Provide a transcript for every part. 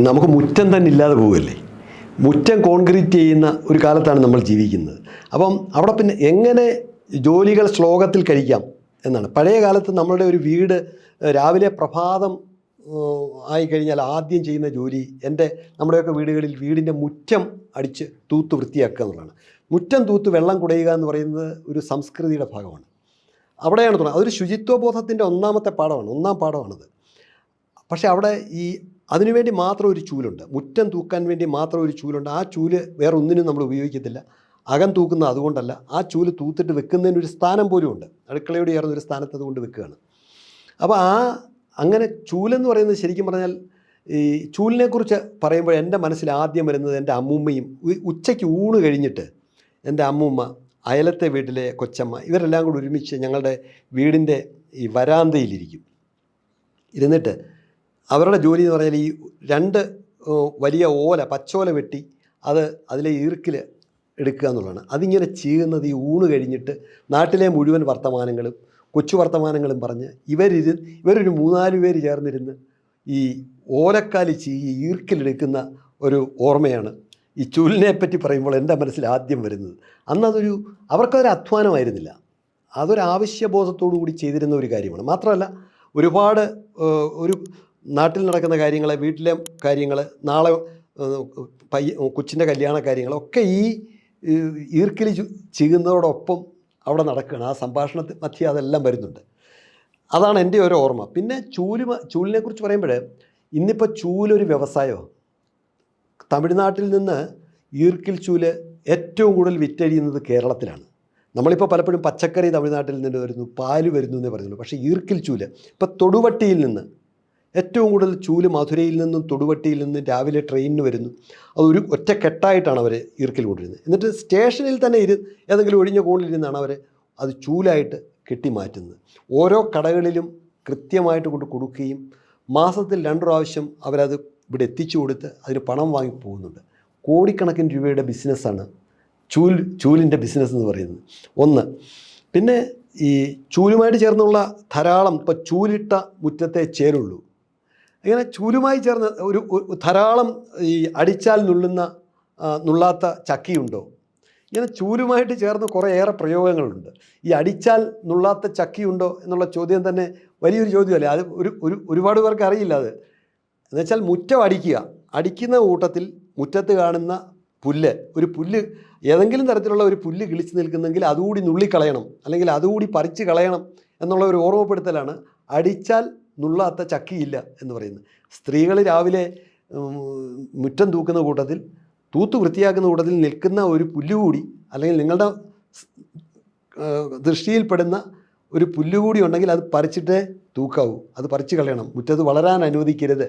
നമുക്ക് മുറ്റം തന്നെ ഇല്ലാതെ പോവുകയല്ലേ. മുറ്റം കോൺക്രീറ്റ് ചെയ്യുന്ന ഒരു കാലത്താണ് നമ്മൾ ജീവിക്കുന്നത്. അപ്പം അവിടെ പിന്നെ എങ്ങനെ ജോലികൾ ശ്ലോകത്തിൽ കഴിക്കാം എന്നാണ്. പഴയ കാലത്ത് നമ്മളുടെ ഒരു വീട് രാവിലെ പ്രഭാതം ആയിക്കഴിഞ്ഞാൽ ആദ്യം ചെയ്യുന്ന ജോലി നമ്മുടെയൊക്കെ വീടുകളിൽ വീടിൻ്റെ മുറ്റം അടിച്ച് തൂത്ത് വൃത്തിയാക്കുക എന്നുള്ളതാണ്. മുറ്റം തൂത്ത് വെള്ളം കുടയുക എന്ന് പറയുന്നത് ഒരു സംസ്കൃതിയുടെ ഭാഗമാണ്. അവിടെയാണ് തുടങ്ങുന്നത്. അതൊരു ശുചിത്വബോധത്തിൻ്റെ ഒന്നാം പാഠമാണത്. പക്ഷേ അവിടെ അതിനുവേണ്ടി മാത്രം ഒരു ചൂലുണ്ട്. മുറ്റം തൂക്കാൻ വേണ്ടി മാത്രം ഒരു ചൂലുണ്ട്. ആ ചൂല് വേറെ ഒന്നിനും നമ്മൾ ഉപയോഗിക്കത്തില്ല. അകം തൂക്കുന്നത് അതുകൊണ്ടല്ല, ആ ചൂല് തൂത്തിട്ട് വെക്കുന്നതിനൊരു സ്ഥാനം പോലും ഉണ്ട്. അടുക്കളയോട് ചേർന്നൊരു സ്ഥാനത്ത് അതുകൊണ്ട് വെക്കുകയാണ്. അപ്പോൾ അങ്ങനെ ചൂലെന്ന് പറയുന്നത് ശരിക്കും പറഞ്ഞാൽ ഈ ചൂലിനെക്കുറിച്ച് പറയുമ്പോൾ എൻ്റെ മനസ്സിൽ ആദ്യം വരുന്നത് എൻ്റെ അമ്മൂമ്മയും. ഉച്ചയ്ക്ക് ഊണ് കഴിഞ്ഞിട്ട് എൻ്റെ അമ്മൂമ്മ, അയലത്തെ വീട്ടിലെ കൊച്ചമ്മ, ഇവരെല്ലാം കൂടി ഒരുമിച്ച് ഞങ്ങളുടെ വീടിൻ്റെ ഈ വരാന്തയിലിരിക്കും. ഇരുന്നിട്ട് അവരുടെ ജോലി എന്ന് പറഞ്ഞാൽ ഈ 2 വലിയ ഓല, പച്ചോല വെട്ടി അതിലെ ഈർക്കിൽ എടുക്കുക എന്നുള്ളതാണ്. അതിങ്ങനെ ചെയ്യുന്നത് ഈ ഊണ് കഴിഞ്ഞിട്ട് നാട്ടിലെ മുഴുവൻ വർത്തമാനങ്ങളും കൊച്ചു വർത്തമാനങ്ങളും പറഞ്ഞ് ഇവരൊരു 3-4 പേര് ചേർന്നിരുന്ന് ഈ ഓലക്കാലി ഈർക്കിലെടുക്കുന്ന ഒരു ഓർമ്മയാണ് ഈ ചൂലിനെ പറ്റി പറയുമ്പോൾ എൻ്റെ മനസ്സിൽ ആദ്യം വരുന്നത്. അന്ന് അവർക്കതൊരു അധ്വാനമായിരുന്നില്ല, അതൊരു ആവശ്യബോധത്തോടു കൂടി ചെയ്തിരുന്ന ഒരു കാര്യമാണ്. മാത്രമല്ല ഒരുപാട് നാട്ടിൽ നടക്കുന്ന കാര്യങ്ങൾ, വീട്ടിലെ കാര്യങ്ങൾ, നാളെ കൊച്ചിൻ്റെ കല്യാണ കാര്യങ്ങളൊക്കെ ഈ ഈർക്കിലി ചെയ്യുന്നതോടൊപ്പം അവിടെ നടക്കുകയാണ്. ആ സംഭാഷണത്തിൽ മധ്യേ അതെല്ലാം വരുന്നുണ്ട്. അതാണ് എൻ്റെ ഒരു ഓർമ്മ. പിന്നെ ചൂലിനെക്കുറിച്ച് പറയുമ്പോൾ ഇന്നിപ്പോൾ ചൂലൊരു വ്യവസായമാണ്. തമിഴ്നാട്ടിൽ നിന്ന് ഈർക്കിൽ ചൂല് ഏറ്റവും കൂടുതൽ വിറ്റഴിയുന്നത് കേരളത്തിലാണ്. നമ്മളിപ്പോൾ പലപ്പോഴും പച്ചക്കറി തമിഴ്നാട്ടിൽ നിന്ന് വരുന്നു, പാല് വരുന്നു എന്നേ പറയുന്നുള്ളൂ. പക്ഷേ ഈർക്കിൽ ചൂല് ഇപ്പോൾ തൊടുവട്ടിയിൽ നിന്ന് ഏറ്റവും കൂടുതൽ ചൂല് മധുരയിൽ നിന്നും തൊടുവട്ടിയിൽ നിന്നും രാവിലെ ട്രെയിനിന് വരുന്നു. അതൊരു ഒറ്റക്കെട്ടായിട്ടാണ് അവർ ഈർക്കിൽ കൊണ്ടിരുന്നത്. എന്നിട്ട് സ്റ്റേഷനിൽ തന്നെ ഏതെങ്കിലും ഒഴിഞ്ഞ കോണിലിരുന്നാണ് അവർ അത് ചൂലായിട്ട് കെട്ടിമാറ്റുന്നത്. ഓരോ കടകളിലും കൃത്യമായിട്ട് കൊണ്ട് കൊടുക്കുകയും മാസത്തിൽ 2 പ്രാവശ്യം അവരത് ഇവിടെ എത്തിച്ചു കൊടുത്ത് അതിന് പണം വാങ്ങി പോകുന്നുണ്ട്. കോടിക്കണക്കിന് രൂപയുടെ ബിസിനസ്സാണ് ചൂലിൻ്റെ ബിസിനസ് എന്ന് പറയുന്നത്. ഒന്ന്. പിന്നെ ഈ ചൂലുമായിട്ട് ചേർന്നുള്ള ധാരാളം, ഇപ്പോൾ ചൂലിട്ട മുറ്റത്തെ ചേരുള്ളൂ, ഇങ്ങനെ ചൂലുമായി ചേർന്ന് ധാരാളം ഈ അടിച്ചാൽ നുള്ളാത്ത ചക്കിയുണ്ടോ, ഇങ്ങനെ ചൂലുമായിട്ട് ചേർന്ന് കുറേയേറെ പ്രയോഗങ്ങളുണ്ട്. ഈ അടിച്ചാൽ നുള്ളാത്ത ചക്കിയുണ്ടോ എന്നുള്ള ചോദ്യം തന്നെ വലിയൊരു ചോദ്യമല്ലേ. അത് ഒരുപാട് പേർക്ക് അറിയില്ല. അത് എന്നുവെച്ചാൽ മുറ്റം അടിക്കുന്ന കൂട്ടത്തിൽ മുറ്റത്ത് കാണുന്ന ഒരു പുല്ല് ഏതെങ്കിലും തരത്തിലുള്ള ഒരു പുല്ല് കിളിച്ച് നിൽക്കുന്നെങ്കിൽ അതുകൂടി നുള്ളിക്കളയണം, അല്ലെങ്കിൽ അതുകൂടി പറിച്ച് കളയണം എന്നുള്ള ഒരു ഓർമ്മപ്പെടുത്തലാണ് അടിച്ചാൽ നുള്ളാത്ത ചക്കിയില്ല എന്ന് പറയുന്നത്. സ്ത്രീകൾ രാവിലെ മുറ്റം തൂക്കുന്ന കൂട്ടത്തിൽ, തൂത്ത് വൃത്തിയാക്കുന്ന കൂട്ടത്തിൽ നിൽക്കുന്ന ഒരു പുല്ലുകൂടി, അല്ലെങ്കിൽ നിങ്ങളുടെ ദൃഷ്ടിയിൽപ്പെടുന്ന ഒരു പുല്ലുകൂടി ഉണ്ടെങ്കിൽ അത് പറിച്ചിട്ടേ തൂക്കാവൂ, അത് പറിച്ച് കളയണം, മുറ്റത്ത് വളരാൻ അനുവദിക്കരുത്,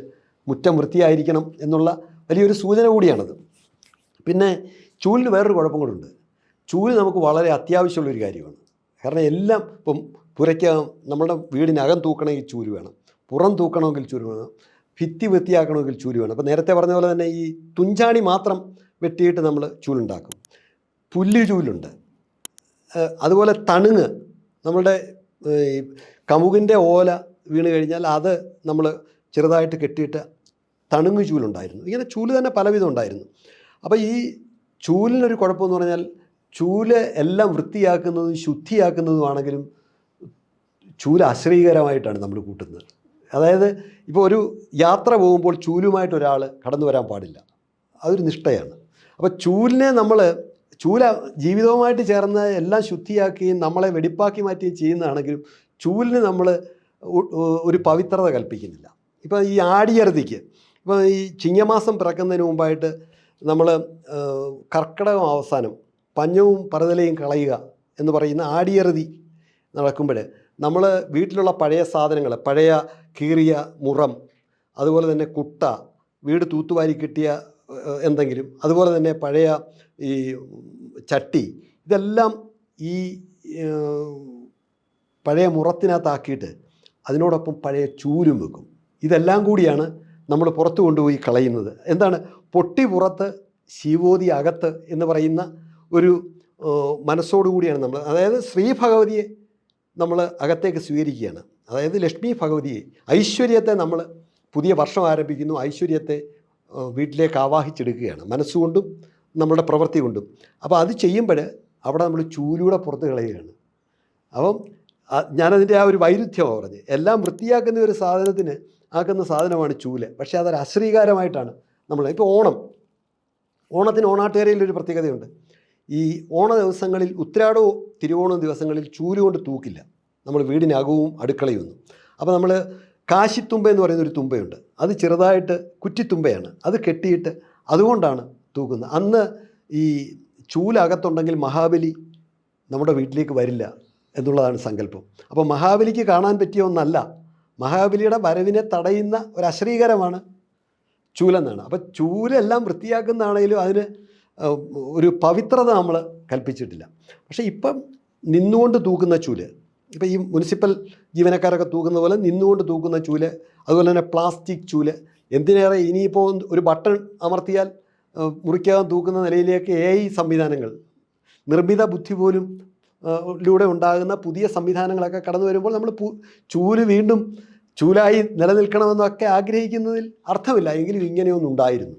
മുറ്റം വൃത്തിയായിരിക്കണം എന്നുള്ള വലിയൊരു സൂചന കൂടിയാണത്. പിന്നെ ചൂലിന് വേറൊരു കുഴപ്പം കൂടെ. ചൂല് നമുക്ക് വളരെ അത്യാവശ്യമുള്ളൊരു കാര്യമാണ്. കാരണം എല്ലാം ഇപ്പം നമ്മുടെ വീടിനകം തൂക്കണമെങ്കിൽ ചൂല് വേണം, പുറം തൂക്കണമെങ്കിൽ ചൂല് വേണം, ഭിത്തി വൃത്തിയാക്കണമെങ്കിൽ ചൂല് വേണം. അപ്പോൾ നേരത്തെ പറഞ്ഞ പോലെ തന്നെ ഈ തുഞ്ചാണി മാത്രം വെട്ടിയിട്ട് നമ്മൾ ചൂലുണ്ടാക്കും. പുല്ല് ചൂലുണ്ട്. അതുപോലെ തണുങ്ങ്, നമ്മളുടെ കമുകിൻ്റെ ഓല വീണ് കഴിഞ്ഞാൽ അത് നമ്മൾ ചെറുതായിട്ട് കെട്ടിയിട്ട് തണുങ്ങ് ചൂലുണ്ടായിരുന്നു. ഇങ്ങനെ ചൂല് തന്നെ പലവിധം ഉണ്ടായിരുന്നു. അപ്പോൾ ഈ ചൂലിനൊരു കുഴപ്പമെന്ന് പറഞ്ഞാൽ ചൂല് എല്ലാം വൃത്തിയാക്കുന്നതും ശുദ്ധിയാക്കുന്നതുമാണെങ്കിലും ചൂല് അശ്രീകരമായിട്ടാണ് നമ്മൾ കൂട്ടുന്നത്. അതായത് ഇപ്പോൾ ഒരു യാത്ര പോകുമ്പോൾ ചൂലുമായിട്ട് ഒരാൾ കടന്നു വരാൻ പാടില്ല, അതൊരു നിഷ്ഠയാണ്. അപ്പോൾ ചൂല ജീവിതവുമായിട്ട് ചേർന്ന് എല്ലാം ശുദ്ധിയാക്കുകയും നമ്മളെ വെടിപ്പാക്കി മാറ്റുകയും ചെയ്യുന്നതാണെങ്കിലും ചൂലിന് നമ്മൾ ഒരു പവിത്രത കൽപ്പിക്കുന്നില്ല. ഇപ്പോൾ ഈ ആടിയറുതിക്ക്, ഇപ്പോൾ ഈ ചിങ്ങമാസം പിറക്കുന്നതിന് മുമ്പായിട്ട് നമ്മൾ കർക്കിടകം അവസാനം പഞ്ഞവും പറുതലയും കളയുക എന്ന് പറയുന്ന ആടിയറുതി നടക്കുമ്പോൾ നമ്മൾ വീട്ടിലുള്ള പഴയ സാധനങ്ങൾ, പഴയ കീറിയ മുറം, അതുപോലെ തന്നെ കുട്ട, വീട് തൂത്തുവാരി കിട്ടിയ എന്തെങ്കിലും, അതുപോലെ തന്നെ പഴയ ഈ ചട്ടി, ഇതെല്ലാം ഈ പഴയ മുറത്തിനകത്താക്കിയിട്ട് അതിനോടൊപ്പം പഴയ ചൂലും വെക്കും. ഇതെല്ലാം കൂടിയാണ് നമ്മൾ പുറത്ത് കൊണ്ടുപോയി കളയുന്നത്. എന്താണ്? പൊട്ടി പുറത്ത് ശിവോതി അകത്ത് എന്ന് പറയുന്ന ഒരു മനസ്സോടുകൂടിയാണ് നമ്മൾ, അതായത് ശ്രീ ഭഗവതിയെ നമ്മൾ അകത്തേക്ക് സ്വീകരിക്കുകയാണ്. അതായത് ലക്ഷ്മി ഭഗവതിയെ, ഐശ്വര്യത്തെ നമ്മൾ പുതിയ വർഷം ആരംഭിക്കുന്നു, ഐശ്വര്യത്തെ വീട്ടിലേക്ക് ആവാഹിച്ചെടുക്കുകയാണ്, മനസ്സുകൊണ്ടും നമ്മുടെ പ്രവൃത്തി കൊണ്ടും. അപ്പോൾ അത് ചെയ്യുമ്പോൾ അവിടെ നമ്മൾ ചൂലൂടെ പുറത്ത് കളയുകയാണ്. അപ്പം ഞാനതിൻ്റെ ആ ഒരു വൈരുദ്ധ്യമാണ് പറഞ്ഞത്. എല്ലാം വൃത്തിയാക്കുന്ന ഒരു സാധനത്തിന് ആക്കുന്ന സാധനമാണ് ചൂല്. പക്ഷേ അതൊരു അശ്രീകാരമായിട്ടാണ് നമ്മൾ. ഇപ്പോൾ ഓണത്തിന് ഓണാട്ടുകരയിലൊരു പ്രത്യേകതയുണ്ട്. ഈ ഓണ ദിവസങ്ങളിൽ, ഉത്രാടവും തിരുവോണവും ദിവസങ്ങളിൽ ചൂല് കൊണ്ട് തൂക്കില്ല നമ്മൾ വീടിനകവും അടുക്കളയും ഒന്നും. അപ്പോൾ നമ്മൾ കാശിത്തുമ്പ എന്ന് പറയുന്നൊരു തുമ്പയുണ്ട്, അത് ചെറുതായിട്ട് കുറ്റിത്തുമ്പയാണ്, അത് കെട്ടിയിട്ട് അതുകൊണ്ടാണ് തൂക്കുന്നത്. അന്ന് ഈ ചൂലകത്തുണ്ടെങ്കിൽ മഹാബലി നമ്മുടെ വീട്ടിലേക്ക് വരില്ല എന്നുള്ളതാണ് സങ്കല്പം. അപ്പോൾ മഹാബലിക്ക് കാണാൻ പറ്റിയ ഒന്നല്ല, മഹാബലിയുടെ വരവിനെ തടയുന്ന ഒരു അശ്രീകരമാണ് ചൂലെന്നാണ്. അപ്പോൾ ചൂലെല്ലാം വൃത്തിയാക്കുന്നതാണെങ്കിലും അതിന് ഒരു പവിത്രത നമ്മൾ കൽപ്പിച്ചിട്ടില്ല. പക്ഷേ ഇപ്പം നിന്നുകൊണ്ട് തൂക്കുന്ന ചൂല്, ഇപ്പോൾ ഈ മുനിസിപ്പൽ ജീവനക്കാരൊക്കെ തൂക്കുന്ന പോലെ നിന്നുകൊണ്ട് തൂക്കുന്ന ചൂല്, അതുപോലെ തന്നെ പ്ലാസ്റ്റിക് ചൂല്, എന്തിനേറെ ഇനിയിപ്പോൾ ഒരു ബട്ടൺ അമർത്തിയാൽ മുറിക്കാതെ തൂക്കുന്ന നിലയിലേക്ക് AI സംവിധാനങ്ങൾ, നിർമ്മിത ബുദ്ധി പോലും ലൂടെ ഉണ്ടാകുന്ന പുതിയ സംവിധാനങ്ങളൊക്കെ കടന്നു വരുമ്പോൾ നമ്മൾ ചൂല് വീണ്ടും ചൂലായി നിലനിൽക്കണമെന്നൊക്കെ ആഗ്രഹിക്കുന്നതിൽ അർത്ഥമില്ല. എങ്കിലും ഇങ്ങനെയൊന്നുണ്ടായിരുന്നു.